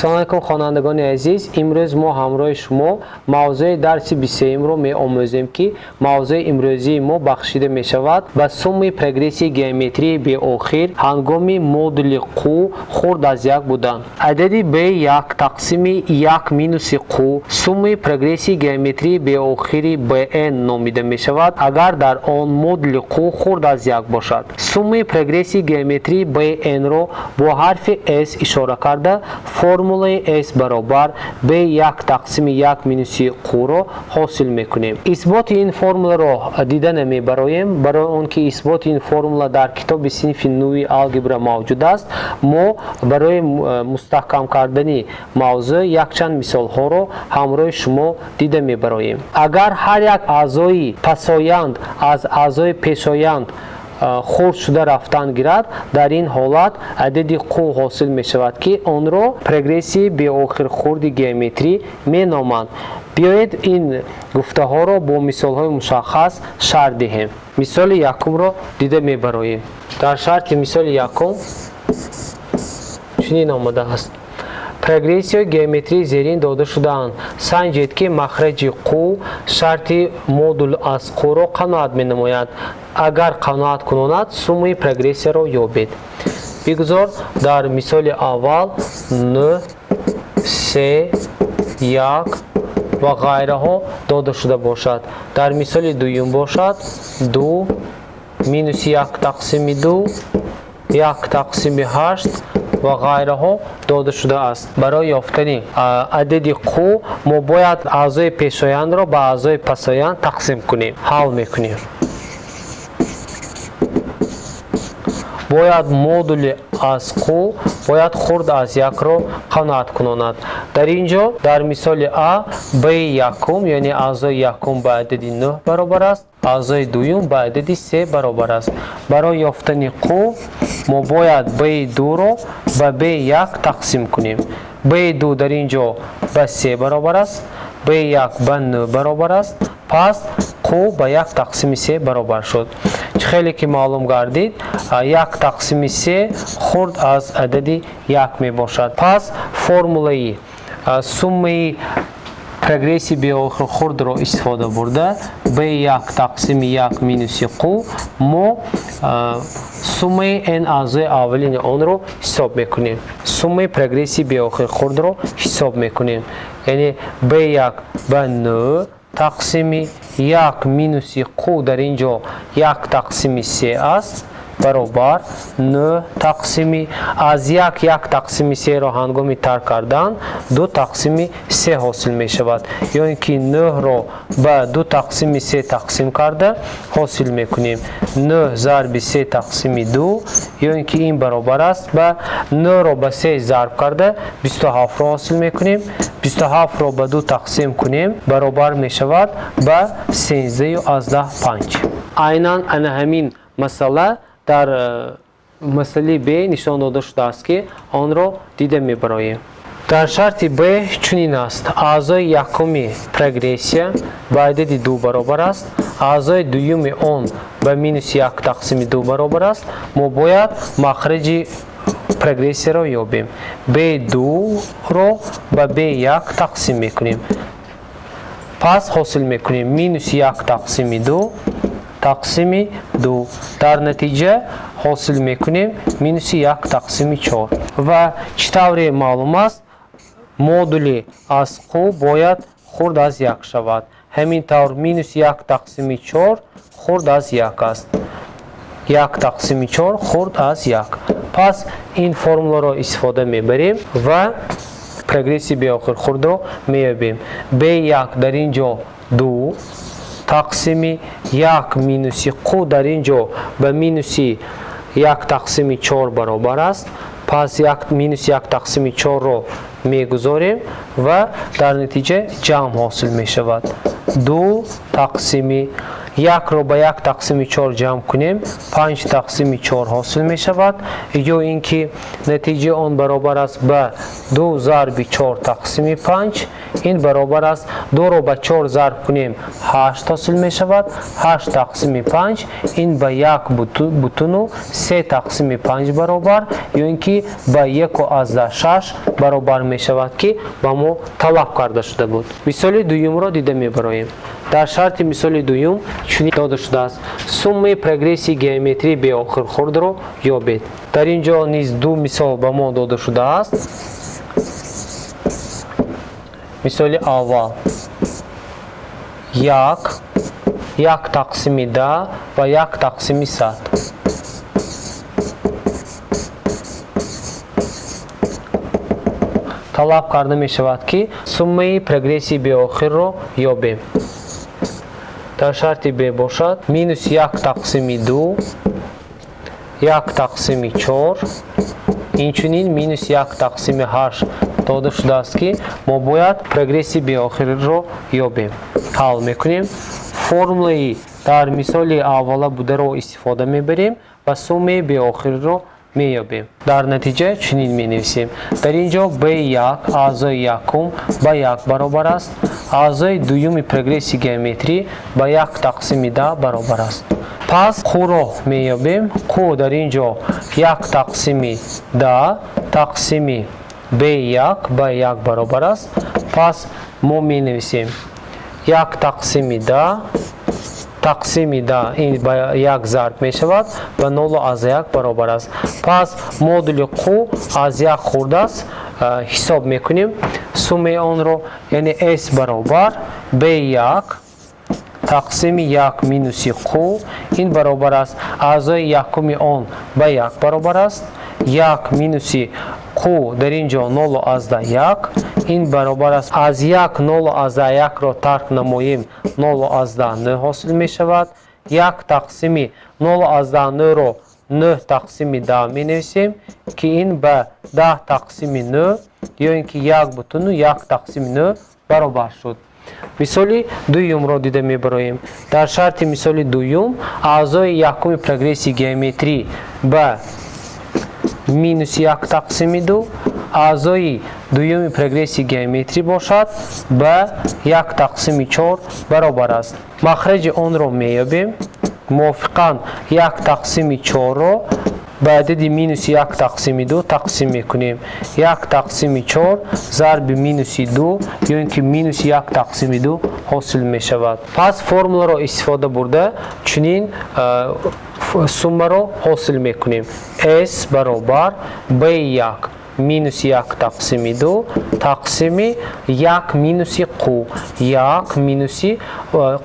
салом алейкум хонандагони азиз, имрӯз мо ҳамроҳи шумо мавзӯи дарси 23-ро меомӯзем ки мавзӯи имрӯзии мо бахшида мешавад ба сумми прогрессии геометрии беохир ҳангоми модули қу хурд аз як буданд. Адади b1 тақсими 1 минуси қу сумми прогрессии геометрии беохири bn номида мешавад агар дар он модули қу хурд аз як бошад. Сумми прогрессии геометрии bn-ро бо ҳарфи s ишора карда формулаи s баробар b1 тақсими 1 минуси қуро ҳосил мекунем. исботи ин формуларо дида намебароем. барои он ки исботи ин формула дар китоби синфи 9 алгебра мавҷуд аст, мо барои мустаҳкам кардани мавзӯъ якчанд мисолҳоро ҳамроҳи шумо дида мебароем. агар ҳар як аъзои пасоянд аз аъзои пешоянд хурд шуда рафтан гирад, дар ин ҳолат адади қу ҳосил мешавад ки онро прогрессии беохир хурди геометрӣ меноманд. биёед ин гуфтаҳоро бо мисолҳои мушаххас шарҳ диҳем. мисоли якумро дида мебароем. дар шарти мисоли якум чунин омадааст: прогрессияи геометрии зерин дода шудаанд. санҷед ки махраҷи қу шарти модул аз қуро қаноат менамояд. агар қаноат кунонад, суммаи прогрессияро ёбед. бигузор дар мисоли аввал 0, 3, 1 ва ғайраҳо дода шуда бошад. дар мисоли дуюм бошад 2 минуси 1 тақсими 2, 1 тақсими 8 ва ғайраҳо дода шудааст. барои ёфтани адади қу мо бояд аъзои пешояндро ба аъзои пасоянд тақсим кунем. ҳал мекунем. бояд модули аз қу бояд хурд аз якро қаноат кунонад. дар ин ҷо дар мисоли а b1 яъне аъзои якум ба адади 9 баробар аст, аъзои дуюм ба адади 3 баробар аст. барои ёфтани қу мо бояд b2-ро ба b1 тақсим кунем. b2 дар ин ҷо ба 3 баробар аст, b1 ба 9 баробар аст. пас қу ба 1 тақсими 3 баробар шуд. хеле ки маълум гардид 1 тақсими 3 хурд аз адади 1 мебошад. пас формулаи суммаи прогрессии беохир хурдро истифода бурда b1 тақсими 1 минуси қу мо суммаи n аъзои аввалини онро ҳисоб мекунем. суммаи прогрессии беохир хурдро ҳисоб мекунем. яъне b1 ба 9 тақсими 1 минуси қу дар ин ҷо 1 тақсими 3 аст баробар 9 тақсими аз 1 тақсими 3-ро ҳангоми тарк кардан 2 тақсими 3 ҳосил мешавад. ё ин ки 9-ро ба 2 тақсими 3 тақсим карда ҳосил мекунем 9 зарби 3 тақсими 2, ё ин ки ин баробар аст ба 9-ро ба 3 зарб карда 27-ро ҳосил мекунем. 27-ро ба 2 тақсим кунем баробар мешавад ба 13,5. айнан ана ҳамин масъала дар масъалаи б нишон дода шудааст ки онро дида мебароем. дар шарти б чунин аст: аъзои якуми прогрессия ба адади 2 баробар аст, аъзои дуюми он ба минуси 1 тақсими 2 баробар аст. мо бояд махраҷи прогрессияро ёбем. b2-ро ба b1 тақсим мекунем. пас ҳосил мекунем минуси 1 тақсими 2 тақсими 2. дар натиҷа ҳосил мекунем минуси 1 тақсими 4. ва чӣ тавре маълум аст? модули аз қу бояд хурд аз 1 шавад. ҳамин тавр минуси 1 тақсими 4 хурд аз 1 аст. 1 тақсими 4 хурд аз 1. пас ин формуларо истифода мебарем ва прогрессии беохир хурдро меёбем. b1 дар ин ҷо 2 тақсими 1 минуси қу дар ин ҷо ба минуси 1 тақсими 4 баробар аст. пас минуси 1 тақсими 4-ро мегузорем ва дар натиҷа ҷамъ ҳосил мешавад. 2 тақсими 1-ро ба 1 тақсими 4 ҷамъ кунем 5 тақсими 4 ҳосил мешавад. ё ин ки натиҷаи он баробар аст ба 2 зарби 4 тақсими 5. ин баробар аст 2 ро ба 4 зарб кунем 8 ҳосил мешавад. 8 тақсими 5 ин ба 1 бутуну 3 тақсими 5 баробар ё ин ки ба 1/6 баробар мешавад ки ба мо талаб карда шуда буд. Мисоли дуюмро дида мебароем. Дар шарти мисоли дуюм чунин дода шудааст: суммаи прогрессии геометрии беохир хурдро ёбед. Дар ин ҷо низ ду мисол ба мо дода шудааст. Мисоли аввал 1 тақсими 10 ва 1 тақсими 100. талаб карда мешавад ки суммаи прогрессии беохирро ёбем. дар шарти б бошад минус 1 тақсими 2, 1 тақсими 4, инчунин минус 1 тақсими 8 дода шудааст ки мо бояд прогрессии беохирро ёбем. ҳал мекунем. формулаи дар мисоли аввала бударо истифода мебарем ва суммаи беохирро меёбем. дар натиҷа чунин менависем. дар ин ҷо b1 аъзои якум ба 1 баробар аст. аъзои дуюми прогрессии геометрӣ ба 1 тақсими 10 баробар аст. пас қуро меёбем. қу дар ин ҷо 1 тақсими 10 тақсими b1 ба 1 баробар аст. пас мо менависем 1 тақсими 10 тақсими 10 ин ба 1 зарб мешавад ва 0/1 баробар аст. пас модули қу аз 1 хурдааст. ҳисоб мекунем суммаи онро, яъне s баробар b1 тақсими 1 минуси қу ин баробар аст. аъзои якуми он ба 1 баробар аст. 1 минуси қу дар ин ҷо 0/1 ин баробар аст. аз 1 0/1ро тарк намоем 0/9 ҳосил мешавад. 1 тақсими 0/9ро 9 тақсими 10 менависем ки ин ба 10 тақсими 9 ё ин ки 1 бутуну 1 тақсими 9 баробар шуд. мисоли дуюмро дида мебароем. дар шарти мисоли дуюм аъзои якуми прогрессии геометрӣ ба минус 1 тақсими 2, аъзои дуюми прогрессии геометрӣ бошад ба 1 тақсими 4 баробар аст. махраҷи онро меёбем. мувофиқан 1 тақсими 4ро ба адади минус 1 тақсими 2 тақсим мекунем. 1 тақсими 4 зарби минуси 2 ё ин ки минус 1 тақсими 2 ҳосил мешавад. пас формуларо истифода бурда чунин суммаро ҳосил мекунем. s баробар b1 минус 1 тақсими 2 тақсими 1 минуси қу. 1 минуси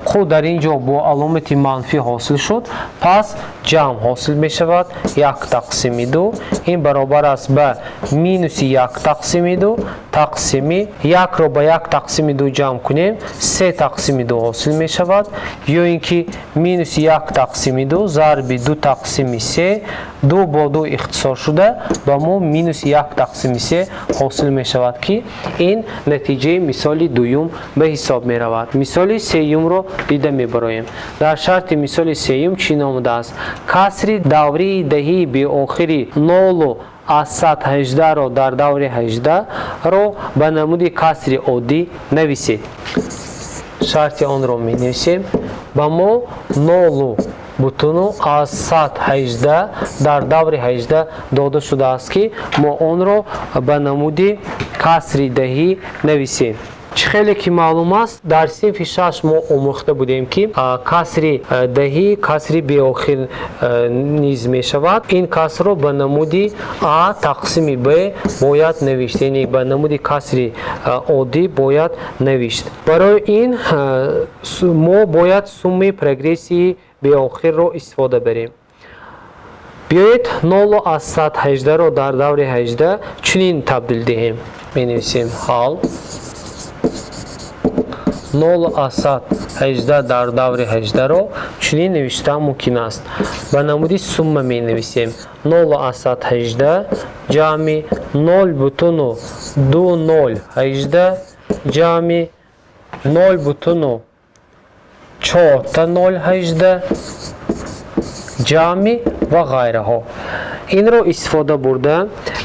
қу дар ин ҷо бо аломати манфӣ ҳосил шуд. пас ҷамъ ҳосил мешавад 1 тақсими 2 ин баробар аст ба минуси 1 тақсими 2 тақсими 1ро ба 1 тақсими 2 ҷамъ кунем 3 тақсими 2 ҳосил мешавад ё ин ки минуси 1 тақсими 2 зарби 2 тақсими 3 2 бо 2 ихтисор шуда ба мо минуси 1 тақсими 3 ҳосил мешавад ки ин натиҷаи мисоли дуюм ба ҳисоб меравад. мисоли сеюмро дида мебароем. дар шарти мисоли сеюм чӣ омадааст? касри даврии даҳии беохири 0/118ро дар даври 18ро ба намуди касри оддӣ нависед. шарти онро менависем. ба мо 0 бутуну аз 118 дар даври 18 дода шудааст ки мо онро ба намуди касри даҳӣ нависем. чӣ хеле ки маълум аст, дар синфи 6 мо омӯхта будем ки касри даҳӣ касри беохир низ мешавад. ин касрро ба намуди а тақсими б бояд навишт, яъне ба намуди касри оддӣ бояд навишт. барои ин мо бояд суммаи прогрессии беохирро истифода барем. биёед 0/118ро дар даври 18 чунин табдил диҳем. менависем ҳал 0/118 дар даври 18ро чунин навиштан мумкин аст. ба намуди сумма менависем. 0/118 ҷамъи 0,2018 ҷамъи 0,418 ҷамъи ва ғайраҳо. инро истифода бурда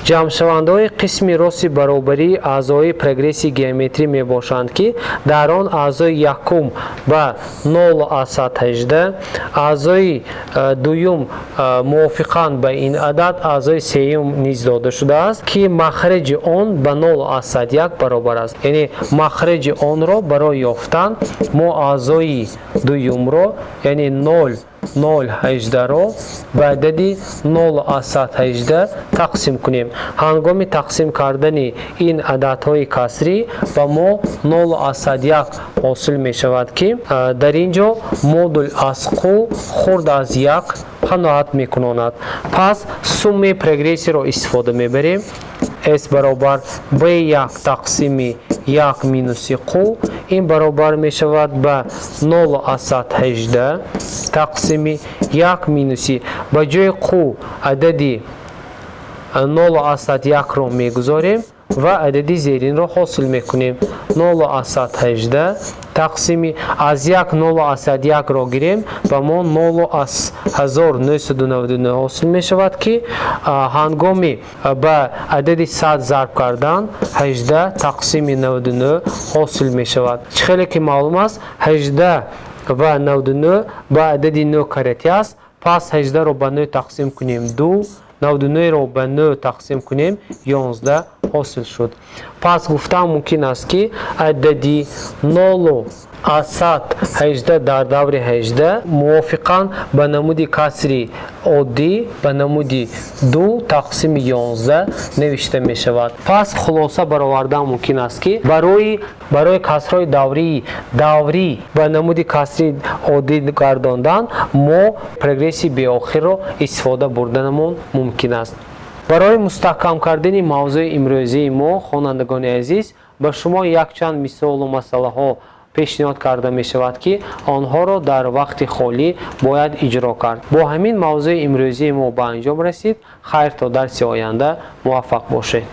ҷамъшавандаҳои қисми рости баробарии аъзои прогресси геометрӣ мебошанд ки дар он аъзои якум ба 0,18, аъзои дуюм мувофиқан ба ин адад аъзои сеюм низ дода шудааст ки махраҷи он ба 0,1 баробар аст. Яъне махраҷи онро барои ёфтан мо аъзои дуюмро яъне 0,18ро ба адади 0,18 тақсим кунем. ҳангоми тақсим кардани ин ададҳои касрӣ ба мо 0,1 ҳосил мешавад ки дар ин ҷо модул аз қу хурд аз як қаноат мекунонад. Пас сумми прогрессиро истифода мебарем. S баробар B1 тақсими 1 минуси қу ин баробар мешавад ба 0,18 тақсими 1 минуси ба ҷои қу адади 0,1ро мегузорем ва адади зеринро ҳосил мекунем. 0,18 тақсими аз 0,1ро гирем ба мо 0,1999 ҳосил мешавад ки ҳангоми ба адади 100 зарб кардан 18 тақсими 99 ҳосил мешавад. Чӣ хеле ки маълум аст 18 ва 99 ба адади 9 карати аст. Пас 18ро ба 9 тақсим кунем 2, 99ро ба 9 тақсим кунем 11 ҳосил шуд. Пас гуфтан мумкин аст ки адади 0,18 дар даври 18 мувофиқан ба намуди касри оддӣ ба намуди 2 тақсими 11 навишта мешавад. Пас хулоса баровардан мумкин аст ки барои касрҳои даврӣ ба намуди касри оддӣ гардондан мо прогресси беохирро истифода бурданамон мумкин аст. барои мустаҳкам кардани мавзӯи имрӯзии мо, хонандагони азиз, ба шумо якчанд мисолу масъалаҳо пешниҳод карда мешавад ки онҳоро дар вақти холӣ бояд иҷро кард. Бо ҳамин мавзӯи имрӯзии мо ба анҷом расид. Хайр то дарси оянда муваффақ бошед.